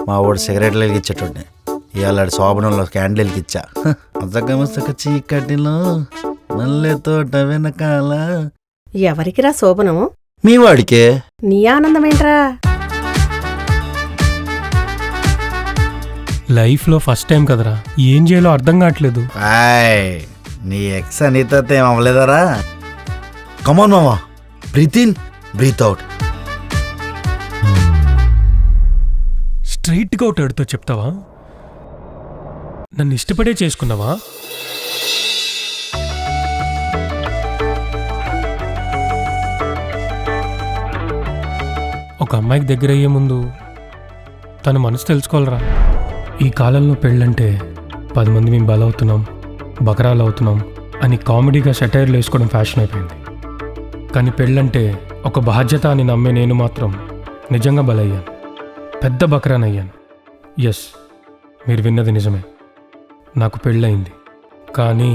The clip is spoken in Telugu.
మా వాడు సిగరెట్లు వెలిగించేటోడిని, ఇవాళ శోభనంలో క్యాండిల్ వెలిగించా. అసగమసక చీకటిలో మల్లె తోట వెనకాల. ఎవరికిరా శోభనం? మీ వాడికే. నీ ఆనందమేంట్రా? లైఫ్లో ఫస్ట్ టైం కదరా, ఏం చేయాలో అర్థం కావట్లేదు. నీ ఎక్స్ అనితో ఏం అవ్వలేదరా? కమాన్ మామా, బ్రీత్ ఇన్ బ్రీత్ అవుట్. స్ట్రైట్గా ఒకటి అడుగుతో చెప్తావా? నన్ను ఇష్టపడే చేసుకున్నావా? ఒక అమ్మాయికి దగ్గర అయ్యే ముందు తన మనసు తెలుసుకోవాలరా. ఈ కాలంలో పెళ్ళంటే 10 మంది మేము బలవుతున్నాం, బకరాలు అవుతున్నాం అని కామెడీగా సెటైర్లు వేసుకోవడం ఫ్యాషన్ అయిపోయింది. కానీ పెళ్ళంటే ఒక బాధ్యత అని నమ్మే నేను మాత్రం నిజంగా బలయ్యాను, పెద్ద బకరానయ్యాను. ఎస్, మీరు విన్నది నిజమే, నాకు పెళ్ళయింది. కానీ